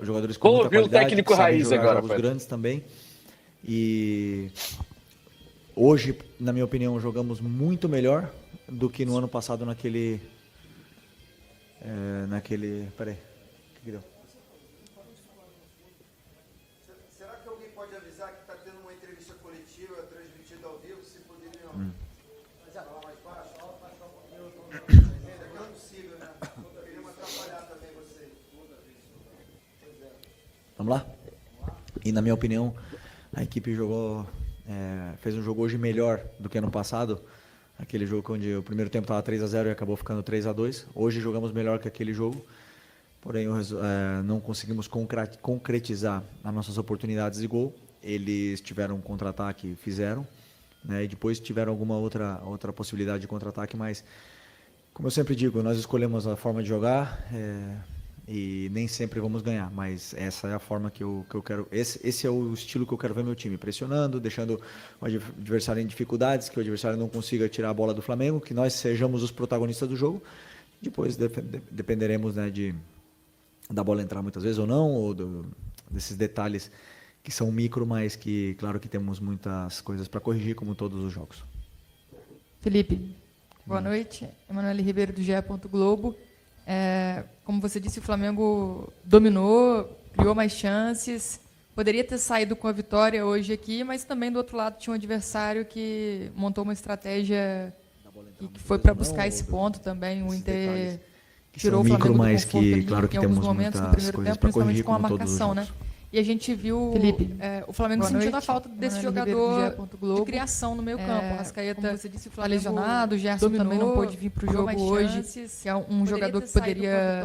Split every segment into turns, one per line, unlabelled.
jogadores com muita
Ouviu o
qualidade,
técnico
que sabem
raiz
jogar
agora,
jogos grandes também. E hoje, na minha opinião, jogamos muito melhor do que no ano passado naquele... Peraí, o que deu?
Será que alguém pode avisar que está tendo uma entrevista coletiva transmitida ao vivo? Se poderiam falar mais baixo? Não é possível, né? Queremos atrapalhar também vocês.
Vamos lá? E na minha opinião, a equipe fez um jogo hoje melhor do que ano passado. Aquele jogo onde o primeiro tempo estava 3-0 e acabou ficando 3-2. Hoje jogamos melhor que aquele jogo. Porém, não conseguimos concretizar as nossas oportunidades de gol. Eles tiveram um contra-ataque, fizeram, né? E depois tiveram alguma outra possibilidade de contra-ataque, mas, como eu sempre digo, nós escolhemos a forma de jogar e nem sempre vamos ganhar, mas essa é a forma que eu quero. Esse é o estilo que eu quero ver meu time, pressionando, deixando o adversário em dificuldades, que o adversário não consiga tirar a bola do Flamengo, que nós sejamos os protagonistas do jogo. Depois dependeremos, né, da bola entrar muitas vezes ou não, ou desses detalhes que são micro, mas que, claro, que temos muitas coisas para corrigir, como todos os jogos.
Felipe, boa noite. Emanuele Ribeiro, do GE. Globo. Como você disse, o Flamengo dominou, criou mais chances, poderia ter saído com a vitória hoje aqui, mas também do outro lado tinha um adversário que montou uma estratégia que foi para buscar esse ponto também. O Inter tirou o Flamengo do conforto ali,
claro, que
em alguns
temos
momentos no primeiro tempo, principalmente com a marcação, né? E a gente viu o Flamengo sentindo a falta desse jogador de criação no meio campo. O Arrascaeta, como você disse, o lesionado, o Gerson também não pôde vir para o jogo hoje, que é um jogador que poderia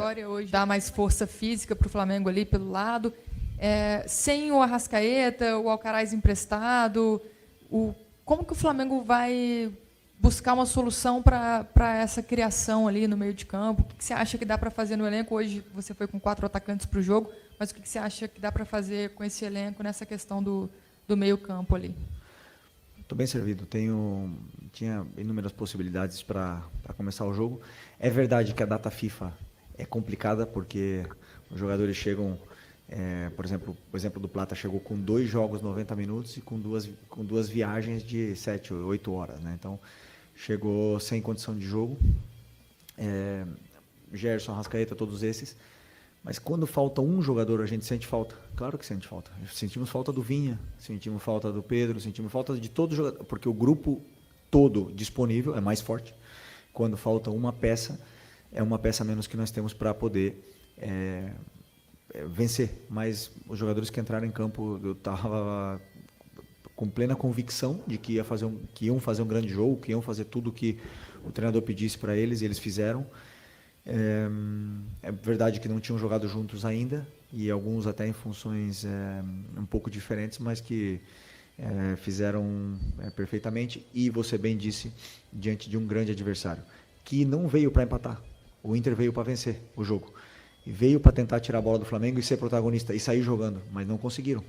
dar mais força física para o Flamengo ali pelo lado. Sem o Arrascaeta, o Alcaraz emprestado, como que o Flamengo vai buscar uma solução para essa criação ali no meio de campo? O que você acha que dá para fazer no elenco? Hoje você foi com 4 atacantes para o jogo, mas o que você acha que dá para fazer com esse elenco nessa questão do meio campo ali?
Estou bem servido. Tinha inúmeras possibilidades para começar o jogo. É verdade que a data FIFA é complicada, porque os jogadores chegam... por exemplo, o exemplo do Plata chegou com 2 jogos 90 minutos e com duas viagens de 7 ou 8 horas, né? Então, chegou sem condição de jogo. Gerson, Arrascaeta, todos esses. Mas quando falta um jogador, a gente sente falta. Claro que sente falta. Sentimos falta do Vinha, sentimos falta do Pedro, sentimos falta de todos os jogadores, porque o grupo todo disponível é mais forte. Quando falta uma peça, é uma peça a menos que nós temos para poder vencer. Mas os jogadores que entraram em campo, eu estava com plena convicção de que iam fazer um grande jogo, que iam fazer tudo o que o treinador pedisse para eles, e eles fizeram. É verdade que não tinham jogado juntos ainda, e alguns até em funções um pouco diferentes, mas que fizeram perfeitamente. E você bem disse, diante de um grande adversário, que não veio para empatar. O Inter veio para vencer o jogo. E veio para tentar tirar a bola do Flamengo e ser protagonista, e sair jogando, mas não conseguiram.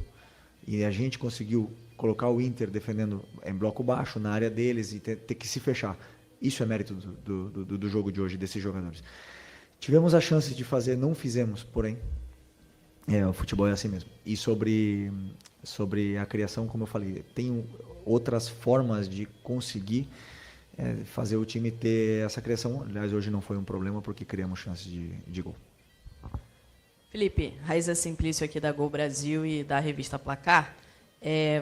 E a gente conseguiu colocar o Inter defendendo em bloco baixo, na área deles, e ter que se fechar. Isso é mérito do jogo de hoje, desses jogadores. Tivemos a chance de fazer, não fizemos, porém, o futebol é assim mesmo. E sobre a criação, como eu falei, tem outras formas de conseguir fazer o time ter essa criação. Aliás, hoje não foi um problema, porque criamos chances de gol.
Felipe, Raíza Simplício aqui da Gol Brasil e da revista Placar.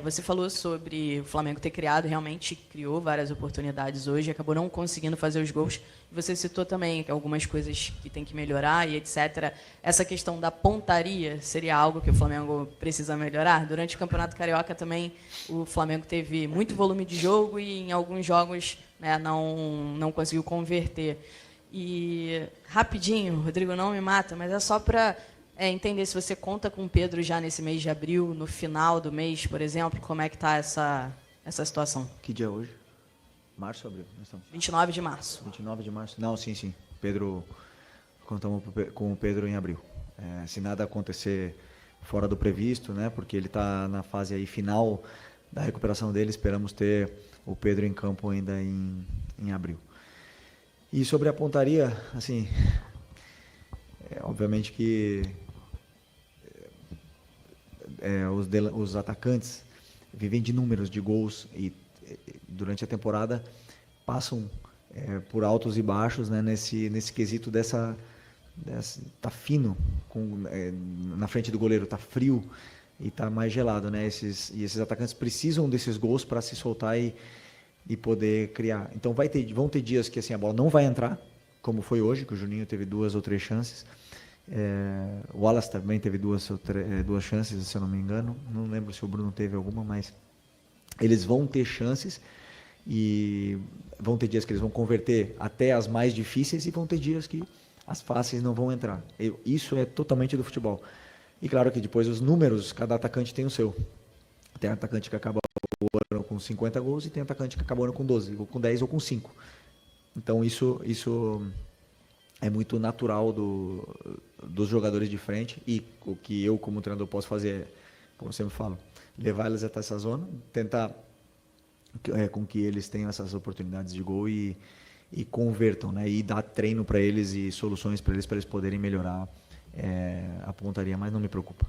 Você falou sobre o Flamengo ter realmente criou várias oportunidades hoje, acabou não conseguindo fazer os gols. Você citou também algumas coisas que tem que melhorar e etc. Essa questão da pontaria seria algo que o Flamengo precisa melhorar? Durante o Campeonato Carioca também o Flamengo teve muito volume de jogo e em alguns jogos, né, não conseguiu converter. E rapidinho, Rodrigo, não me mata, mas é só para entender se você conta com o Pedro já nesse mês de abril, no final do mês, por exemplo, como é que está essa situação?
Que dia é hoje? Março ou abril?
29 de março.
29 de março? Não, sim. Pedro, contamos com o Pedro em abril. Se nada acontecer fora do previsto, né, porque ele está na fase aí final da recuperação dele, esperamos ter o Pedro em campo ainda em abril. E sobre a pontaria, assim, obviamente que os atacantes vivem de números, de gols, e durante a temporada passam por altos e baixos, né, nesse quesito tá fino na frente do goleiro, tá frio e tá mais gelado, né? Esses atacantes precisam desses gols para se soltar e poder criar. Então vão ter dias que assim a bola não vai entrar, como foi hoje, que o Juninho teve 2 ou 3 chances. O Wallace também teve 2 chances, se eu não me engano. Não lembro se o Bruno teve alguma, mas eles vão ter chances e vão ter dias que eles vão converter até as mais difíceis e vão ter dias que as fáceis não vão entrar. Isso é totalmente do futebol. E claro que depois os números, cada atacante tem o seu. Tem atacante que acaba o ano com 50 gols e tem atacante que acaba o ano com 12, ou com 10 ou com 5. Então isso é muito natural dos jogadores de frente, e o que eu como treinador posso fazer é, como eu sempre falo, levar eles até essa zona, tentar com que eles tenham essas oportunidades de gol e convertam, né? E dar treino para eles e soluções para eles poderem melhorar a pontaria, mas não me preocupa.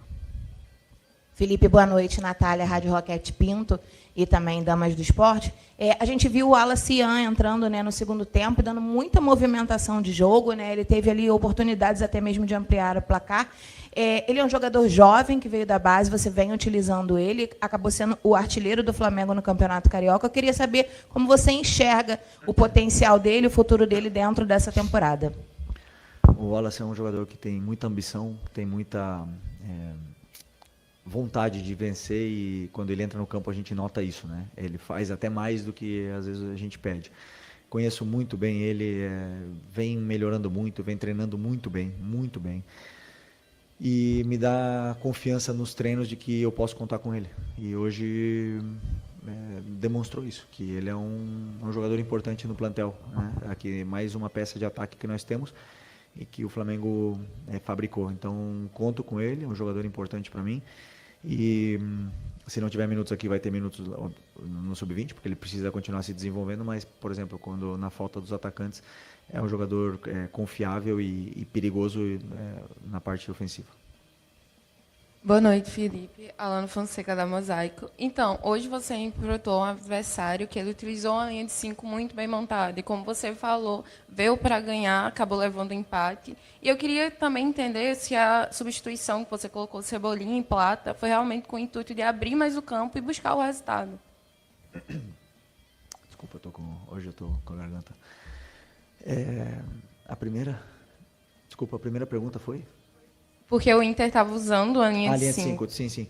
Felipe, boa noite. Natália, Rádio Roquete Pinto e também Damas do Esporte. A gente viu o Wallace Ian entrando, né, no segundo tempo, dando muita movimentação de jogo, né? Ele teve ali oportunidades até mesmo de ampliar o placar. Ele é um jogador jovem que veio da base, você vem utilizando ele, acabou sendo o artilheiro do Flamengo no Campeonato Carioca. Eu queria saber como você enxerga o potencial dele, o futuro dele dentro dessa temporada.
O Wallace é um jogador que tem muita ambição, tem muita vontade de vencer, e quando ele entra no campo a gente nota isso, né? Ele faz até mais do que às vezes a gente pede. Conheço muito bem ele, vem melhorando muito, vem treinando muito bem, e me dá confiança nos treinos de que eu posso contar com ele. E hoje demonstrou isso, que ele é um jogador importante no plantel, né? Aqui mais uma peça de ataque que nós temos e que o Flamengo fabricou. Então conto com ele, é um jogador importante para mim. E se não tiver minutos aqui, vai ter minutos no sub-20, porque ele precisa continuar se desenvolvendo, mas, por exemplo, quando na falta dos atacantes, é um jogador confiável e perigoso na parte ofensiva.
Boa noite, Felipe. Alano Fonseca, da Mosaico. Então, hoje você enfrentou um adversário que ele utilizou uma linha de 5 muito bem montada. E como você falou, veio para ganhar, acabou levando empate. E eu queria também entender se a substituição que você colocou Cebolinha em Plata foi realmente com o intuito de abrir mais o campo e buscar o resultado.
Desculpa, hoje eu estou com a garganta. A primeira pergunta foi?
Porque o Inter estava usando a linha de 5.
Sim.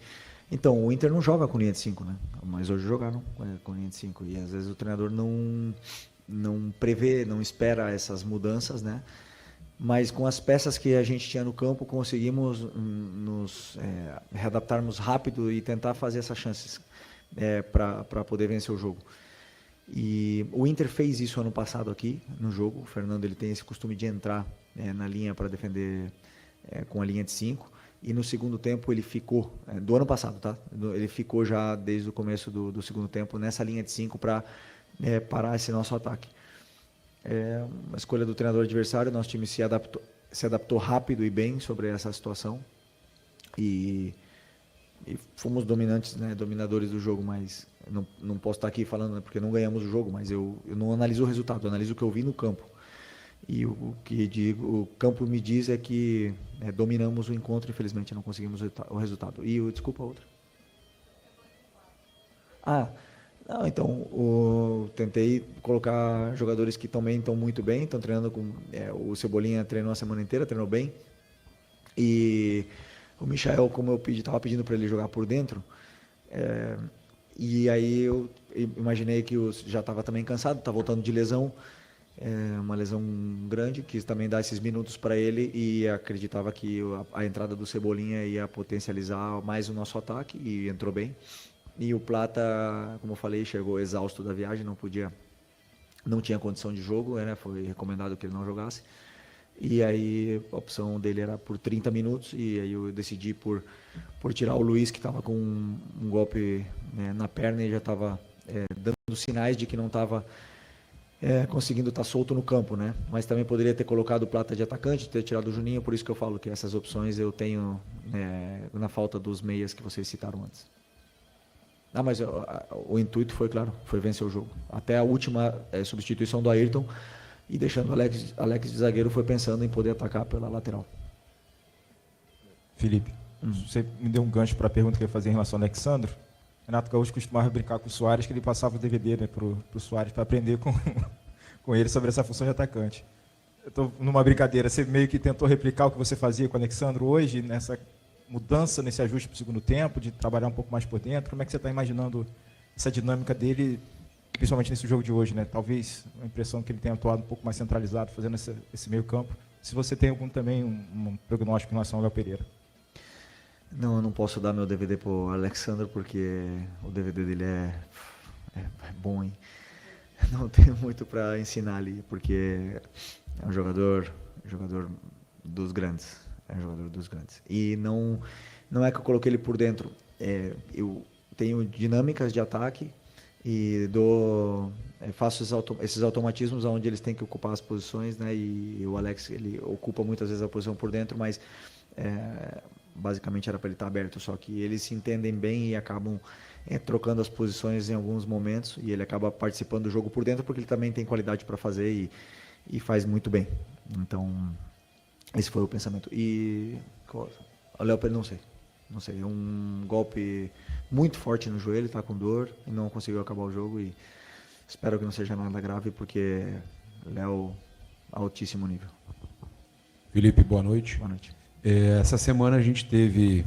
Então, o Inter não joga com linha de 5, né? Mas hoje jogaram com linha de 5. E às vezes o treinador não prevê, não espera essas mudanças, né? Mas com as peças que a gente tinha no campo, conseguimos nos readaptarmos rápido e tentar fazer essas chances para poder vencer o jogo. E o Inter fez isso ano passado aqui no jogo. O Fernando ele tem esse costume de entrar na linha para defender com a linha de 5, e no segundo tempo ele ficou, do ano passado, tá? Ele ficou já desde o começo do segundo tempo nessa linha de 5 para parar esse nosso ataque. Uma escolha do treinador adversário, nosso time se adaptou rápido e bem sobre essa situação, e fomos dominantes, né, dominadores do jogo, mas não posso estar aqui falando, né, porque não ganhamos o jogo, mas eu não analiso o resultado, eu analiso o que eu vi no campo. E o que o campo me diz é que dominamos o encontro, infelizmente não conseguimos o resultado. E desculpa a outra. Então tentei colocar jogadores que também estão muito bem, estão treinando com o Cebolinha treinou a semana inteira, treinou bem. E o Michael, como eu estava pedindo para ele jogar por dentro, e aí eu imaginei que já estava também cansado, está voltando de lesão. Uma lesão grande, quis também dar esses minutos para ele e acreditava que a entrada do Cebolinha ia potencializar mais o nosso ataque, e entrou bem. E o Plata, como eu falei, chegou exausto da viagem, não tinha condição de jogo, né? Foi recomendado que ele não jogasse. E aí a opção dele era por 30 minutos, e aí eu decidi por tirar o Luiz, que estava com um golpe na perna e já estava dando sinais de que não estava conseguindo estar solto no campo, né? Mas também poderia ter colocado o Plata de atacante, ter tirado o Juninho, por isso que eu falo que essas opções eu tenho na falta dos meias que vocês citaram antes. Mas o intuito foi, claro, foi vencer o jogo. Até a última substituição do Ayrton e deixando o Alex de zagueiro foi pensando em poder atacar pela lateral.
Felipe, você me deu um gancho para a pergunta que eu ia fazer em relação ao Alexandro. Renato Gaúcho costumava brincar com o Soares, que ele passava o DVD, né, para o Soares para aprender com ele sobre essa função de atacante. Eu estou numa brincadeira, você meio que tentou replicar o que você fazia com o Alexandro hoje, nessa mudança, nesse ajuste para o segundo tempo, de trabalhar um pouco mais por dentro. Como é que você está imaginando essa dinâmica dele, principalmente nesse jogo de hoje, né? Talvez a impressão que ele tenha atuado um pouco mais centralizado, fazendo esse meio campo. Se você tem também um prognóstico em relação ao Léo Pereira.
Não, eu não posso dar meu DVD pro Alexandre, porque o DVD dele é bom, hein? Não tenho muito para ensinar ali, porque é um jogador dos grandes. É um jogador dos grandes. E não é que eu coloquei ele por dentro. Eu tenho dinâmicas de ataque e faço esses automatismos onde eles têm que ocupar as posições, né? E o Alex, ele ocupa muitas vezes a posição por dentro, mas basicamente era para ele estar aberto, só que eles se entendem bem e acabam trocando as posições em alguns momentos, e ele acaba participando do jogo por dentro porque ele também tem qualidade para fazer e faz muito bem. Então, esse foi o pensamento. E o Léo Pereira, não sei, é um golpe muito forte no joelho, está com dor e não conseguiu acabar o jogo, e espero que não seja nada grave, porque Léo, altíssimo nível.
Felipe, boa noite.
Boa noite.
Essa semana a gente teve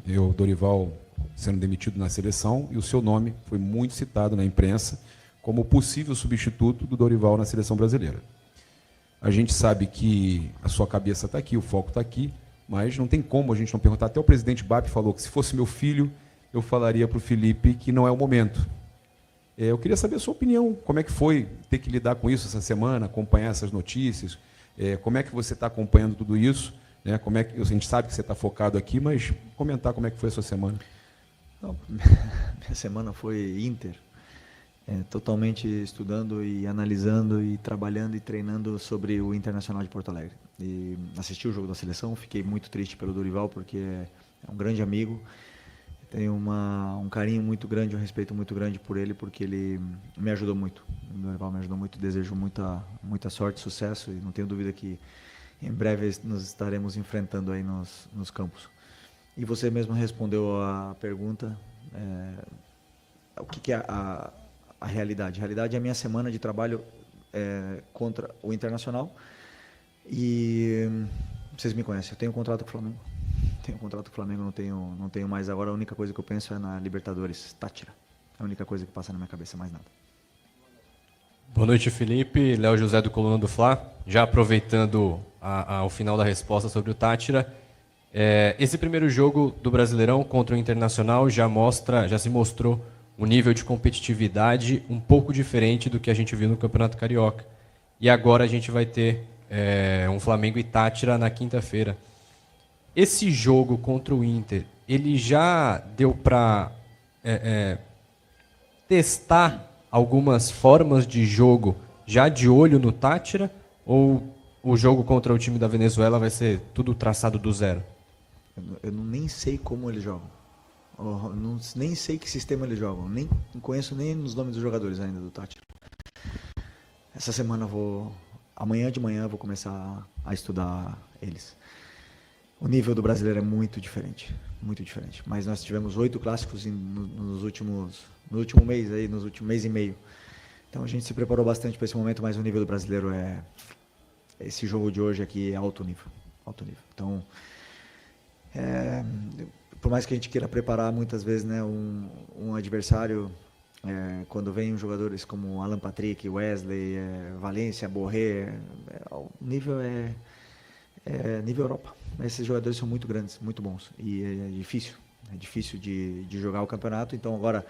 o Dorival sendo demitido na seleção e o seu nome foi muito citado na imprensa como possível substituto do Dorival na seleção brasileira. A gente sabe que a sua cabeça está aqui, o foco está aqui, mas não tem como a gente não perguntar. Até o presidente BAP falou que se fosse meu filho, eu falaria para o Felipe que não é o momento. Eu queria saber a sua opinião, como é que foi ter que lidar com isso essa semana, acompanhar essas notícias, como é que você está acompanhando tudo isso? Como é que a gente sabe que você está focado aqui, mas comentar como é que foi a sua semana.
Não, minha semana foi Inter, totalmente estudando e analisando e trabalhando e treinando sobre o Internacional de Porto Alegre. E assisti o jogo da seleção, fiquei muito triste pelo Dorival, porque é um grande amigo, tenho um carinho muito grande, um respeito muito grande por ele, porque ele me ajudou muito. O Dorival me ajudou muito, desejo muita sorte, sucesso, e não tenho dúvida que em breve nos estaremos enfrentando aí nos campos. E você mesmo respondeu a pergunta, o que é a realidade? A realidade é a minha semana de trabalho contra o Internacional. E vocês me conhecem, eu tenho um contrato com o Flamengo. Não tenho mais agora. A única coisa que eu penso é na Libertadores, Táchira. É a única coisa que passa na minha cabeça, mais nada.
Boa noite, Felipe. Léo José do Coluna do Fla. Já aproveitando o final da resposta sobre o Táchira, esse primeiro jogo do Brasileirão contra o Internacional já se mostrou um nível de competitividade um pouco diferente do que a gente viu no Campeonato Carioca. E agora a gente vai ter um Flamengo e Táchira na quinta-feira. Esse jogo contra o Inter, ele já deu para testar algumas formas de jogo já de olho no Táchira, ou o jogo contra o time da Venezuela vai ser tudo traçado do zero?
Eu nem sei como eles jogam. Nem sei que sistema eles jogam. Não conheço nem os nomes dos jogadores ainda do Táchira. Essa semana amanhã de manhã eu vou começar a estudar eles. O nível do brasileiro é muito diferente. Mas nós tivemos 8 clássicos no último mês e meio. Então a gente se preparou bastante para esse momento, mas o nível do brasileiro esse jogo de hoje aqui é alto nível. Então, por mais que a gente queira preparar muitas vezes, né, um adversário, quando vem jogadores como Alan Patrick, Wesley, Valência, Borré, o nível é nível Europa. Esses jogadores são muito grandes, muito bons, e é difícil de jogar o campeonato. Então agora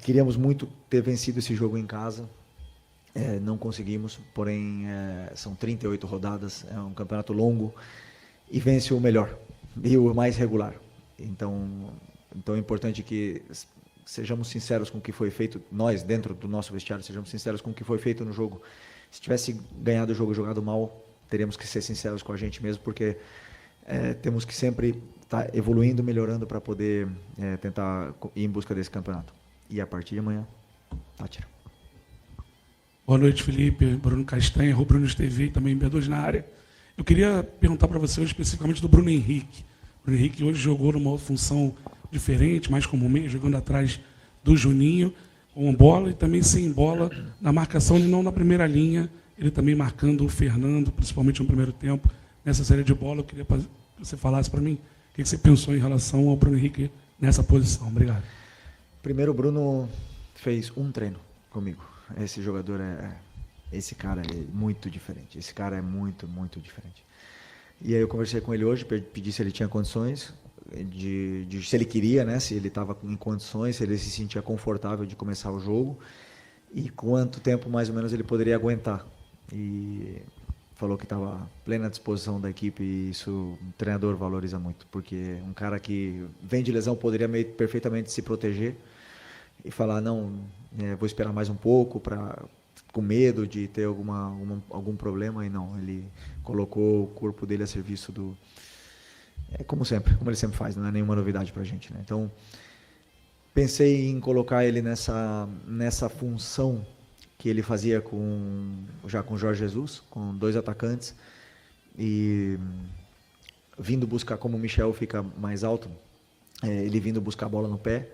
queríamos muito ter vencido esse jogo em casa, não conseguimos, porém são 38 rodadas, é um campeonato longo, e vence o melhor e o mais regular. Então é importante que sejamos sinceros com o que foi feito, nós, dentro do nosso vestiário, sejamos sinceros com o que foi feito no jogo. Se tivesse ganhado o jogo e jogado mal, teríamos que ser sinceros com a gente mesmo, porque temos que sempre estar evoluindo, melhorando para poder tentar ir em busca desse campeonato. E a partir de amanhã, Tátira.
Boa noite, Felipe. Bruno Castanha, Rubro News TV e também B2 na área. Eu queria perguntar para você hoje especificamente do Bruno Henrique. O Bruno Henrique hoje jogou numa função diferente, mais como meio, jogando atrás do Juninho, com bola e também sem bola na marcação e não na primeira linha. Ele também marcando o Fernando, principalmente no primeiro tempo, nessa série de bola. Eu queria que você falasse para mim o que você pensou em relação ao Bruno Henrique nessa posição. Obrigado.
Primeiro, o Bruno fez um treino comigo. Esse jogador esse cara é muito diferente. Esse cara é muito, muito diferente. E aí eu conversei com ele hoje, pedi se ele tinha condições, se ele queria, né? Se ele estava em condições, se ele se sentia confortável de começar o jogo e quanto tempo mais ou menos ele poderia aguentar. E falou que estava à plena disposição da equipe e isso o treinador valoriza muito, porque um cara que vem de lesão poderia perfeitamente se proteger e falar, não, vou esperar mais um pouco com medo de ter algum problema, e não, ele colocou o corpo dele a serviço do... como ele sempre faz, não é nenhuma novidade para a gente, né? Então, pensei em colocar ele nessa função que ele fazia já com o Jorge Jesus, com 2 atacantes, e vindo buscar, como o Michel fica mais alto, ele vindo buscar a bola no pé,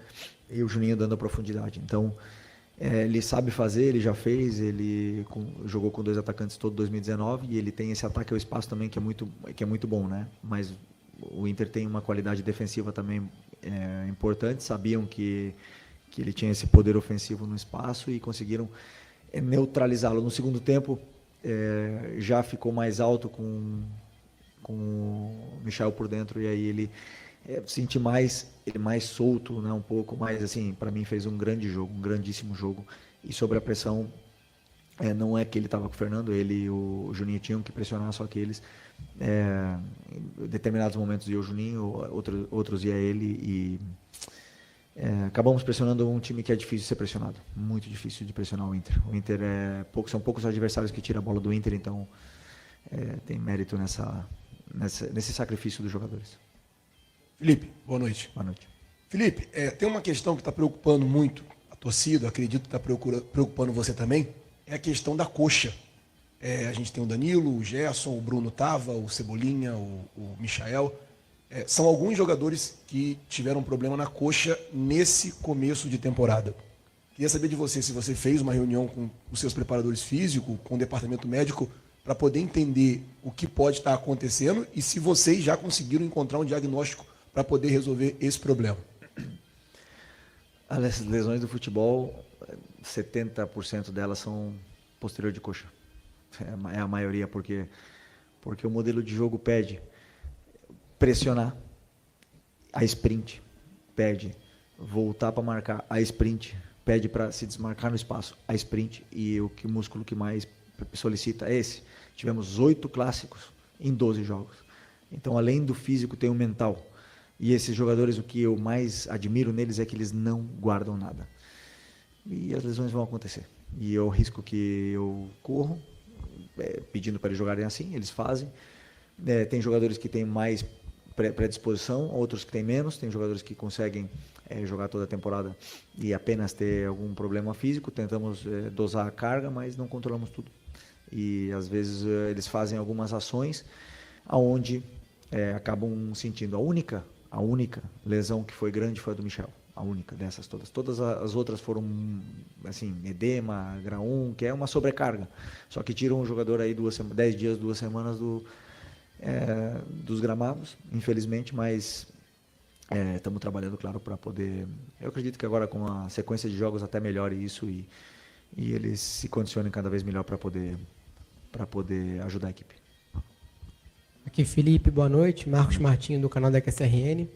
e o Juninho dando a profundidade. Então, ele sabe fazer, ele já fez, ele jogou com 2 atacantes todo 2019, e ele tem esse ataque ao espaço também que é muito bom, né? Mas o Inter tem uma qualidade defensiva também importante, sabiam que ele tinha esse poder ofensivo no espaço e conseguiram neutralizá-lo. No segundo tempo, já ficou mais alto com o Michel por dentro, e aí ele senti ele mais solto, né, um pouco mais, assim, para mim fez um grande jogo, um grandíssimo jogo, e sobre a pressão, não é que ele estava com o Fernando, ele e o Juninho tinham que pressionar, só que eles, em determinados momentos ia o Juninho, outros ia ele, e acabamos pressionando um time que é difícil de ser pressionado, muito difícil de pressionar o Inter. O Inter são poucos adversários que tiram a bola do Inter, então tem mérito nesse sacrifício dos jogadores.
Felipe, boa noite.
Boa noite.
Felipe, tem uma questão que está preocupando muito a torcida, acredito que está preocupando você também, é a questão da coxa. A gente tem o Danilo, o Gerson, o Bruno Tava, o Cebolinha, o Michael. São alguns jogadores que tiveram problema na coxa nesse começo de temporada. Queria saber de você se você fez uma reunião com os seus preparadores físicos, com o departamento médico, para poder entender o que pode estar acontecendo e se vocês já conseguiram encontrar um diagnóstico para poder resolver esse problema.
As lesões do futebol, 70% delas são posterior de coxa. É a maioria, porque o modelo de jogo pede pressionar, a sprint, pede voltar para marcar, a sprint, pede para se desmarcar no espaço, a sprint, e o músculo que mais solicita é esse. Tivemos 8 clássicos em 12 jogos. Então, além do físico, tem o mental. E esses jogadores, o que eu mais admiro neles é que eles não guardam nada. E as lesões vão acontecer. E é o risco que eu corro, pedindo para eles jogarem assim, eles fazem. Tem jogadores que têm mais predisposição, outros que têm menos. Tem jogadores que conseguem jogar toda a temporada e apenas ter algum problema físico. Tentamos dosar a carga, mas não controlamos tudo. E às vezes eles fazem algumas ações aonde acabam sentindo. A única lesão que foi grande foi a do Michel. A única dessas todas. Todas as outras foram, assim, edema, grau 1, que é uma sobrecarga. Só que tiram o jogador aí 10 dias, 2 semanas dos gramados, infelizmente, mas estamos trabalhando, claro, para poder... Eu acredito que agora com a sequência de jogos até melhore isso e eles se condicionem cada vez melhor para poder ajudar a equipe.
Aqui, Felipe, boa noite. Marcos Martins, do canal da QSRN.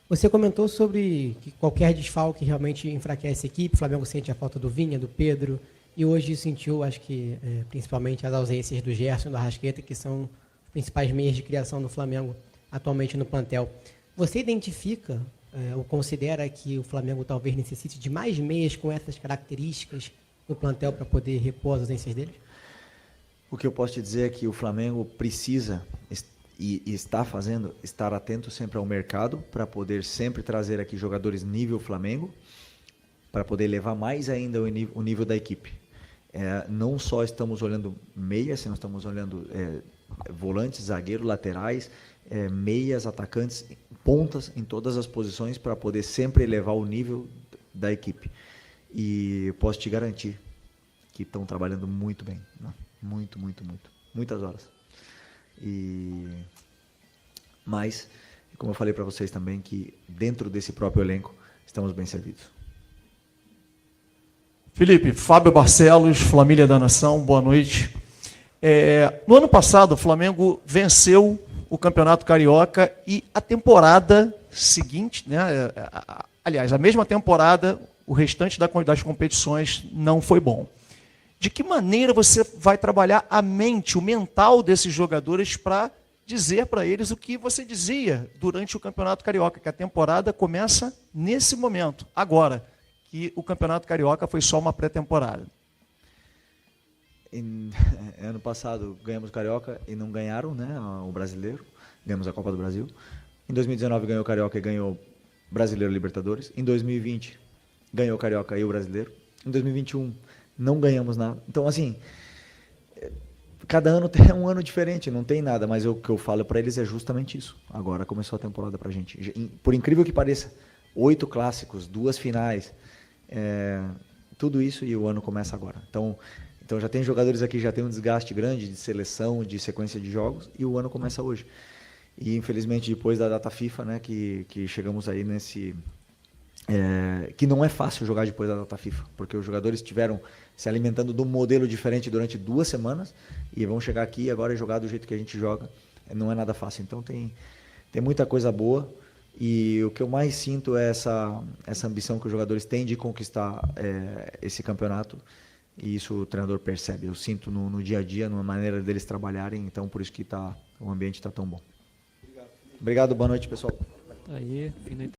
Você comentou sobre que qualquer desfalque realmente enfraquece a equipe. O Flamengo sente a falta do Vinha, do Pedro, e hoje sentiu, acho que, principalmente as ausências do Gerson e do Arrascaeta, que são os principais meios de criação do Flamengo atualmente no plantel. Você identifica ou considera que o Flamengo talvez necessite de mais meias com essas características no plantel para poder repor as ausências deles?
O que eu posso te dizer é que o Flamengo precisa e está fazendo, estar atento sempre ao mercado para poder sempre trazer aqui jogadores nível Flamengo, para poder elevar mais ainda o nível da equipe. Não só estamos olhando meias, nós estamos olhando volantes, zagueiros, laterais, meias, atacantes, pontas em todas as posições para poder sempre elevar o nível da equipe. E posso te garantir que estão trabalhando muito bem, né? Muito, muitas horas. Mas, como eu falei para vocês também, que dentro desse próprio elenco estamos bem servidos.
Felipe, Fábio Barcelos, Família da Nação, boa noite. No ano passado, o Flamengo venceu o Campeonato Carioca e a temporada seguinte, né, aliás, a mesma temporada, o restante das competições não foi bom. De que maneira você vai trabalhar a mente, o mental desses jogadores para dizer para eles o que você dizia durante o Campeonato Carioca, que a temporada começa nesse momento, agora, que o Campeonato Carioca foi só uma pré-temporada?
Ano passado ganhamos o Carioca e não ganharam, né, o Brasileiro, ganhamos a Copa do Brasil. Em 2019 ganhou o Carioca e ganhou o Brasileiro e Libertadores. Em 2020 ganhou o Carioca e o Brasileiro. Em 2021 não ganhamos nada. Então, assim, cada ano tem um ano diferente, não tem nada, mas o que eu falo para eles é justamente isso. Agora começou a temporada para a gente. Por incrível que pareça, 8 clássicos, 2 finais, tudo isso, e o ano começa agora. Então já tem jogadores aqui que já tem um desgaste grande de seleção, de sequência de jogos, e o ano começa hoje. E infelizmente depois da data FIFA, né, que chegamos aí nesse... que não é fácil jogar depois da data FIFA, porque os jogadores estiveram se alimentando de um modelo diferente durante 2 semanas e vão chegar aqui agora e jogar do jeito que a gente joga. Não é nada fácil. Então tem muita coisa boa, e o que eu mais sinto é essa ambição que os jogadores têm de conquistar esse campeonato, e isso o treinador percebe. Eu sinto no dia a dia, na maneira deles trabalharem, então por isso que o ambiente está tão bom. Obrigado, boa noite, pessoal.
Aí, fim da